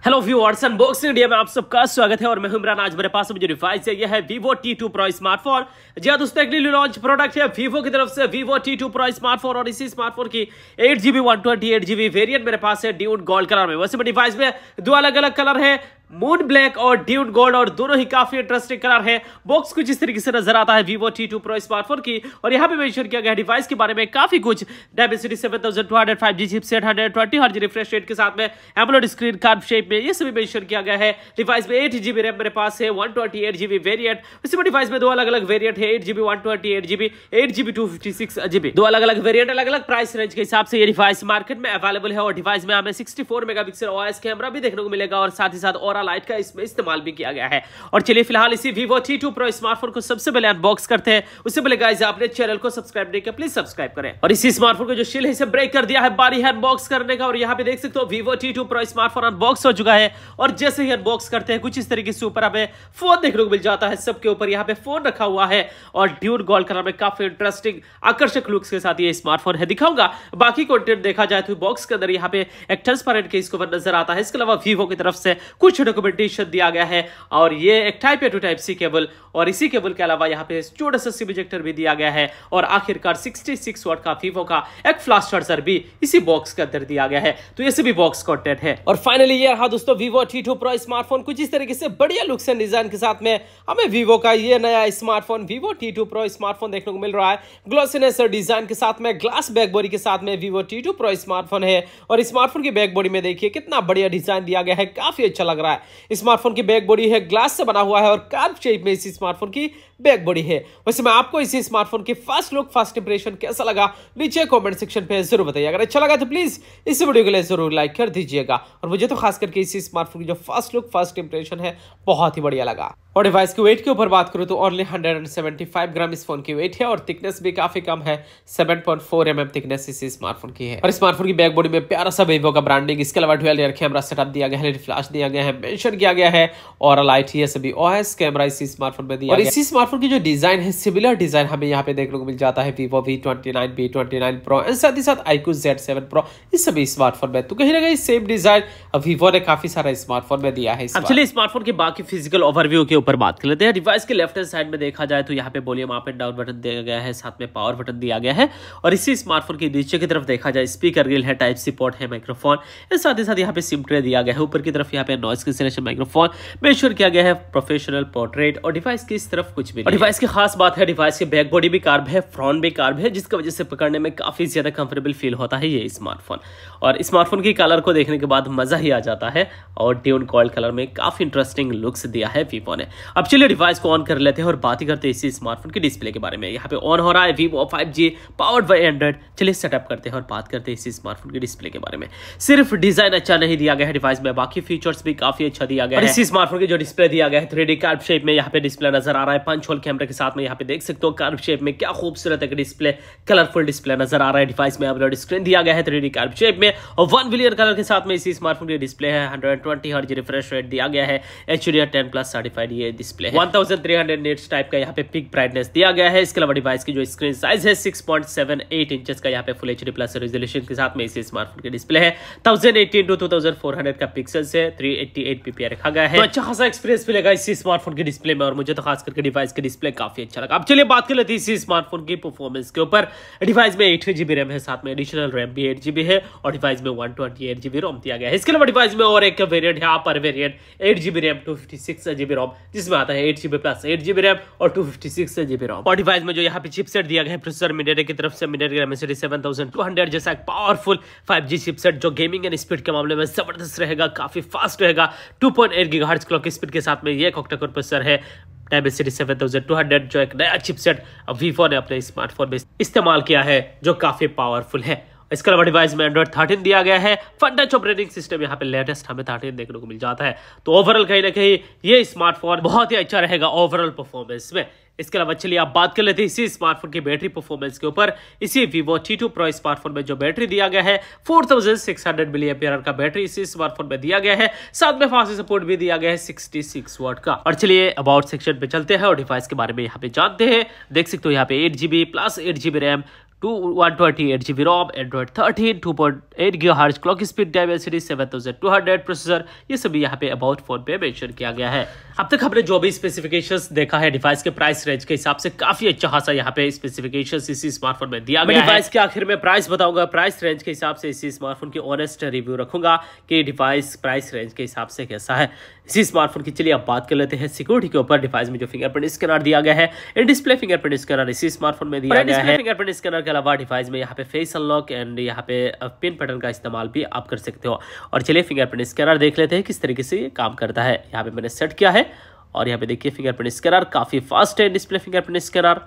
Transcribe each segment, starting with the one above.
Hello viewers, unboxing India में आप सबका स्वागत है और मैं हूं इमरान। आज मेरे पास मुझे डिवाइस है, यह है Vivo T2 Pro स्मार्टफोन। जी हाँ दोस्तों, एक न्यू लॉन्च प्रोडक्ट है Vivo की तरफ से Vivo T2 Pro स्मार्टफोन और इसी स्मार्टफोन की 8GB 128GB वेरिएंट मेरे पास है ड्यून गोल्ड कलर में। वैसे मेरे डिवाइस में दो अलग अलग कलर है, मून ब्लैक और ड्यून गोल्ड, और दोनों ही काफी इंटरेस्टिंग कलर है। बॉक्स कुछ इस तरीके से नजर आता है Vivo T2 Pro स्मार्टफोन की, और यहाँ पे मेंशन किया गया डिवाइस के बारे में काफी कुछ। Dimensity 7200 5G chipset, 120 hertz refresh rate के साथ में एमोलेड स्क्रीन कर्व शेप में, ये सभी मेंशन किया गया है। डिवाइस में 8GB रैम मेरे पास है, 128GB वेरिएंट। इसी डिवाइस में दो अलग अलग वेरिएंट है, 8GB 128GB, 8GB 256GB। दो अलग अलग वेरिएंट, अलग अलग प्राइस रेंज के हिसाब से ये डिवाइस मार्केट में अवेलेबल है। और डिवाइस में हमें 64 मेगापिक्सल OIS कैमरा भी देखने को मिलेगा, और साथ ही साथ ऑरा लाइट का इसमें इस्तेमाल भी किया गया है। और चलिए फिलहाल इसी Vivo T2 Pro स्मार्टफोन को सबसे पहले अनबॉक्स करते हैं। उससे पहले गाइस, आपने चैनल को सब्सक्राइब नहीं किया, प्लीज सब्सक्राइब करें। और इसी स्मार्टफोन को जो शील है इसे ब्रेक कर दिया है, बारी है अनबॉक्स करने का। और यहाँ पे देख सकते हो Vivo T2 Pro smartphone unbox हो चुका है। और जैसे ही अनबॉक्स करते हैं कुछ इस तरीके से ऊपर हमें फोन देखने को मिल जाता है। सबके ऊपर यहाँ पे फोन रखा हुआ है और ड्यून गोल्ड कलर में काफी इंटरेस्टिंग आकर्षक लुक्स के साथ ये स्मार्टफोन है। दिखाऊंगा बाकी कंटेंट देखा जाए तो बॉक्स के अंदर यहाँ पे एक ट्रांसपेरेंट केस कवर नजर आता है। इसके अलावा Vivo की तरफ से कुछ डॉक्यूमेंटेशन दिया गया है, और ये एक type A to type C cable, और इसी केबल के अलावा यहाँ पे छोटा सा सिम इजेक्टर भी दिया गया है। और आखिरकार 66 वाट का Vivo का एक फ्लैश चार्जर भी इसी बॉक्स के अंदर दिया गया है। तो ये सभी बॉक्स कंटेंट है। और फाइनली ये रहा दोस्तों Vivo T2 Pro स्मार्टफोन कुछ इस तरीके से बढ़िया लुक्स एंड डिजाइन के साथ में हमें Vivo का ये नया smartphone Vivo T2 Pro smartphone देखने को मिल रहा है। ग्लॉसीनेस और डिजाइन के साथ में, ग्लास बैक बॉडी के साथ में Vivo T2 Pro स्मार्टफोन है। और स्मार्टफोन की बैक बॉडी में देखिए कितना बढ़िया डिजाइन दिया गया है, काफी अच्छा लग रहा है। स्मार्टफोन की बैक बॉडी है, ग्लास से बना हुआ है और कर्व शेप में इसी स्मार्टफोन की बैक बॉडी है। वैसे मैं आपको इसी स्मार्टफोन की फर्स्ट लुक, फर्स्ट इंप्रेशन कैसा लगा नीचे कमेंट सेक्शन पे जरूर बताइए। अगर अच्छा लगा तो प्लीज इस वीडियो के लिए जरूर लाइक कर दीजिएगा। और मुझे तो खास करके इसी स्मार्टफोन की जो फर्स्ट लुक, फर्स्ट इंप्रेशन है बहुत ही बढ़िया लगा। और डिवाइस की वेट के ऊपर बात करूं तो ओनली 175 ग्राम इस फोन की वेट है, और थिकनेस भी काफी कम है, 7.4 mm थिकनेस इसी स्मार्टफोन की है। और स्मार्टफोन की बैक बॉडी में प्यारा सा Vivo का ब्रांडिंग, इसके अलावा डुअल रियर कैमरा सेटअप दिया गया है, फ्लैश दिया गया है, मेंशन किया गया है, और लाइट, ये सभी OIS कैमरा इसी स्मार्टफोन में दिया गया है। और इसी स्मार्टफोन की जो डिजाइन है, सिमिलर डिजाइन हमें यहाँ पे देखने को मिल जाता है Vivo V29, V29 Pro, और साथ ही साथ iQOO Z7 Pro, इस सभी स्मार्टफोन में। तो कहीं ना कहीं सेम डिजाइन Vivo ने काफी सारा स्मार्टफोन में दिया है। अब चलिए स्मार्टफोन के बाकी फिजिकल ओवरव्यू के ऊपर बात कर लेते हैं। डिवाइस के लेफ्ट हैंड साइड में देखा जाए तो यहाँ पे volume up and down button दिया गया है, साथ में पावर बटन दिया गया है। और इसी स्मार्टफोन के नीचे की तरफ देखा जाए स्पीकर ग्रिल है, टाइप सी पोर्ट है, माइक्रोफोन, साथ ही साथ यहाँ पे सिम ट्रे दिया गया है। ऊपर की तरफ यहाँ पे नॉइस कैंसलेशन माइक्रोफोन मेंशन किया गया है, प्रोफेशनल पोर्ट्रेट, और डिवाइस की इस तरफ कुछ भी नहीं। डिवाइस की खास बात है, डिवाइस की बैक बॉडी भी कार्ब है, फ्रंट भी कार्ब है, जिसकी वजह से पकड़ने में काफी ज्यादा कंफर्टेबल फील होता है ये स्मार्टफोन। और स्मार्टफोन की कलर को देखने के बाद मजा ही आ जाता है, और ड्यून गोल्ड कलर में काफी इंटरेस्टिंग लुक्स दिया है Vivo ने। अब चलिए डिवाइस को ऑन कर लेते हैं और बात ही करते हैं इसी स्मार्टफोन के डिस्प्ले के बारे में। यहाँ पे ऑन हो रहा है Vivo 5G powered by Android. चलिए सेटअप करते हैं और बात करते हैं इसी स्मार्टफोन के डिस्प्ले के बारे में। सिर्फ डिजाइन अच्छा नहीं दिया गया है डिवाइस में, बाकी फीचर्स भी काफी अच्छा दिया गया है। इसी स्मार्टफोन के जो डिस्प्ले दिया गया है 3D कर्व शेप में यहाँ पे डिस्प्ले नजर आ रहा है, पंच होल कैमरे के साथ में। यहाँ पे देख सकते हो कर्व शेप में क्या खूबसूरत एक डिस्प्ले, कलरफुल डिस्प्ले नजर आ रहा है। डिवाइस में एमोलेड स्क्रीन दिया गया है 3D कर्व शेप में, और 1 बिलियन कलर के साथ में इसी स्मार्टफोन के डिस्प्ले है। 120 हर्ट्ज रिफ्रेश रेट दिया गया है, HDR10+ सर्टिफाइड ये डिस्प्ले है। 1300 निट्स टाइप का यहाँ पे पिक ब्राइटनेस दिया गया है। इसके अलावा डिवाइस की जो स्क्रीन साइज है 6.78 इंचेस का यहाँ पे फुल HD+ रेजोल्यूशन के साथ में इसी स्मार्टफोन के डिस्प्ले है। 1080 to 2400 का पिक्सल से 388 ppi रखा गया है। तो अच्छा खासा एक्सपीरियंस मिलेगा इसी स्मार्टफोन के डिस्प्ले में, और मुझे तो खास करके डिवाइस के डिस्प्ले काफी अच्छा लगा। अब चलिए बात कर लेते हैं इसी स्मार्टफोन की परफॉर्मेंस के ऊपर। डिवाइस में 8GB रैम है, साथ में एडिशनल रैम भी 8GB है, और डिवाइस में 128GB रोम दिया गया है। इसके अलावा डिवाइस में और एक वेरिएंट है, अपर वेरिएंट 8GB रैम 256GB रोम, जिसमें आता है 8GB प्लस 8GB रैम और 256GB रोम। और डिवाइस में जो यहाँ पे चिपसेट दिया गया है प्रोसेसर MediaTek की तरफ से MediaTek Dimensity 7200 जैसा एक पावरफुल 5G चिपसेट, जो गेमिंग एंड स्पीड के मामले में जबरदस्त रहेगा, काफी फास्ट रहेगा। 2.8 GHz क्लॉक स्पीड के साथ में ये ऑक्टा कोर प्रोसेसर है। Dimensity 7200 जो एक नया चिपसेट Vivo ने अपने स्मार्टफोन में इस्तेमाल किया है, जो काफी पावरफुल है। इसके अलावा डिवाइस में Android 13 दिया गया है। फन टच ऑपरेटिंग सिस्टम यहाँ पे लेटेस्ट हमें 13 देखने को मिल जाता है। तो ओवरऑल कहीं ना कहीं ये स्मार्टफोन बहुत ही अच्छा रहेगा ओवरऑल परफॉर्मेंस में। इसके अलावा चलिए आप बात कर लेते हैं इसी स्मार्टफोन की बैटरी परफॉर्मेंस के ऊपर। इसी Vivo T2 Pro स्मार्टफोन में जो बैटरी दिया गया है 4600 mAh का बैटरी इसी स्मार्टफोन में दिया गया है, साथ में फास्ट सपोर्ट भी दिया गया है 66 वाट का। और चलिए अबाउट सेक्शन पे चलते हैं और डिवाइस के बारे में यहाँ पे जानते हैं। देख सकते हो यहाँ पे 8GB plus 8GB RAM, 128GB ROM, Android 13, 2.8 GHz clock speed, Dimensity 7200 processor, ये सभी यहाँ पे अबाउट फोन पे मेंशन किया गया है। अब तक हमने जो भी स्पेसिफिकेशंस देखा है डिवाइस के प्राइस रेंज के हिसाब से काफी अच्छा खासा यहाँ पे स्पेसिफिकेशंस इसी स्मार्टफोन में दिया गया है। डिवाइस के आखिर में प्राइस बताऊंगा, प्राइस रेंज के हिसाब से इसी स्मार्टफोन की ऑनेस्ट रिव्यू रखूंगा कि डिवाइस प्राइस रेंज के हिसाब से कैसा है इसी स्मार्टफोन की। चलिए अब बात कर लेते हैं सिक्योरिटी के ऊपर। डिवाइस में जो फिंगरप्रिंट स्कैनर दिया गया है, इन डिस्प्ले फिंगरप्रिंट स्कैनर इसी स्मार्टफोन में दिया गया है। फिंगरप्रिंट स्कैनर के अलावा डिवाइस में यहाँ पे फेस अनलॉक एंड यहाँ पे पिन पैटर्न का इस्तेमाल भी आप कर सकते हो। और चलिए फिंगरप्रिंट स्कैनर देख लेते हैं किस तरीके से ये काम करता है। यहाँ पे मैंने सेट किया है और यहाँ पे देखिए फिंगरप्रिंट स्कैनर काफी फास्ट है, डिस्प्ले फिंगरप्रिंट स्कैनर,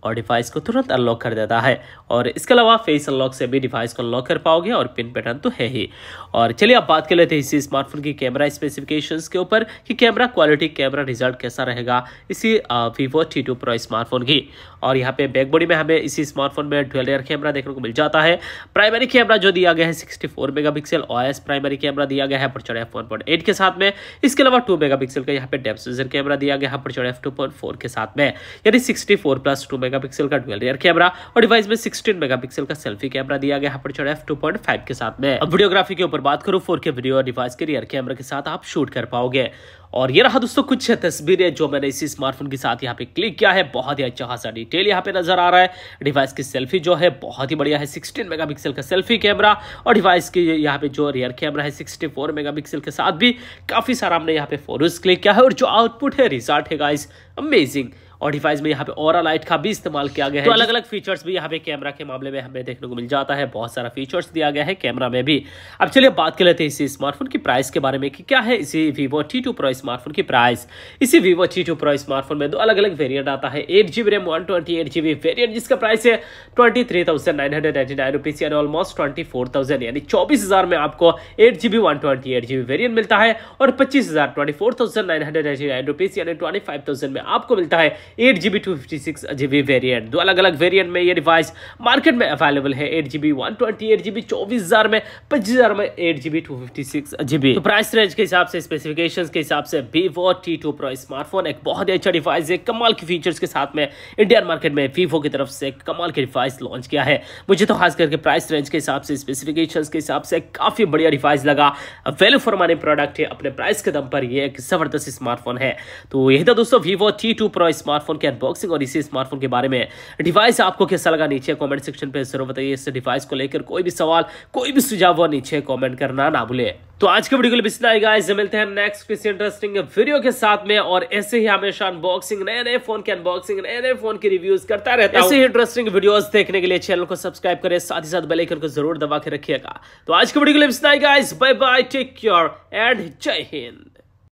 और डिवाइस को तुरंत अनलॉक कर देता है। और इसके अलावा फेस अनलॉक से भी डिवाइस को अनलॉक कर पाओगे और पिन पैटर्न तो है ही। और चलिए अब बात कर लेते हैं इसी स्मार्टफोन की कैमरा स्पेसिफिकेशंस के ऊपर कि कैमरा क्वालिटी, कैमरा रिजल्ट कैसा रहेगा इसी Vivo T2 Pro स्मार्टफोन की। और यहाँ पे बैक बॉडी में हमें इसी स्मार्टफोन में डुअल रियर कैमरा देखने को मिल जाता है। प्राइमरी कैमरा जो दिया गया है 64 मेगापिक्सल OIS प्राइमरी कैमरा दिया गया है अपर्चर f1.8 के साथ में। इसके अलावा 2 मेगापिक्सल का यहाँ पे डेप्थ सेंसर कैमरा दिया गया है अपर्चर f2.4 के साथ में, यानी 64+2 मेगापिक्सल का डुअल रियर कैमरा। और डिवाइस में 16 मेगापिक्सल का सेल्फी कैमरा दिया गया है अपर्चर f2.5 के साथ में। अब वीडियोग्राफी के ऊपर बात करूं, 4K वीडियो डिवाइस के रियर कैमरा के साथ आप शूट कर पाओगे। और ये रहा दोस्तों कुछ तस्वीरें जो मैंने इसी स्मार्टफोन के साथ यहाँ पे क्लिक किया है। बहुत ही अच्छा खासा डिटेल यहाँ पे नजर आ रहा है। डिवाइस की सेल्फी जो है बहुत ही बढ़िया है, 16 मेगापिक्सल का सेल्फी कैमरा। और डिवाइस की यहाँ पे जो रियर कैमरा है 64 मेगापिक्सल के साथ भी काफी सारा हमने यहाँ पे फोटोज क्लिक किया है। और जो आउटपुट है, रिजल्ट है गाइस अमेजिंग। और डिवाइस में यहाँ पे ऑरा लाइट का भी इस्तेमाल किया गया है। तो अलग अलग फीचर्स भी यहाँ पे कैमरा के मामले में हमें देखने को मिल जाता है। बहुत सारा फीचर्स दिया गया है कैमरा में भी। अब चलिए बात कर लेते हैं इसी स्मार्टफोन की प्राइस के बारे में कि क्या है इसी Vivo T2 Pro स्मार्टफोन की प्राइस। इसी Vivo T2 Pro स्मार्टफोन में दो अलग अलग वेरिएंट आता है। 8GB रैम 128GB वेरिएंट जिसका प्राइस है 23,999 रुपीज, यानी ऑलमोस्ट 24,000, यानी 24,000 में आपको 8GB 128GB वेरिएंट मिलता है। और 25,000 24,999 रुपीज, यानी 25,000 में आपको मिलता है 8GB 256GB वेरिएंट। दो अलग अलग वेरिएंट में ये डिवाइस मार्केट में अवेलेबल है। 8GB 128GB 24,000 में, 25,000 में 8GB 256GB। तो प्राइस रेंज के हिसाब से, स्पेसिफिकेशंस के हिसाब से Vivo T2 Pro स्मार्टफोन एक बहुत ही अच्छा डिवाइस है। कमाल की फीचर्स के साथ में इंडियन मार्केट में Vivo की तरफ से कमाल के डिवाइस लॉन्च किया है। मुझे तो खास करके प्राइस रेंज के हिसाब से, स्पेसिफिकेशंस के हिसाब से काफी बढ़िया डिवाइस लगा। वैल्यू फॉर मनी प्रोडक्ट है, अपने प्राइस के दम पर ये एक जबरदस्त स्मार्टफोन है। तो यही था दोस्तों Vivo T2 Pro स्मार्टफोन की अनबॉक्सिंग और इसी स्मार्टफोन के बारे में। डिवाइस आपको कैसा लगा नीचे कमेंट सेक्शन पे जरूर बताइए। इस डिवाइस को लेकर कोई भी सवाल, कोई भी सुझाव नीचे कमेंट करना ना भूले। तो आज के वीडियो के लिए इतना ही गाइस, मिलते हैं नेक्स्ट किसी इंटरेस्टिंग वीडियो के साथ में। और ऐसे ही हमेशा अनबॉक्सिंग, नए नए फोन के अनबॉक्सिंग, नए नए फोन की रिव्यूज करता रहता हूं। ऐसे ही इंटरेस्टिंग वीडियोस देखने के लिए चैनल को सब्सक्राइब करें, साथ ही साथ बेल आइकन को जरूर दबा के रखिएगा। तो आज के वीडियो के लिए इतना ही guys, bye bye, take care and जय हिंद।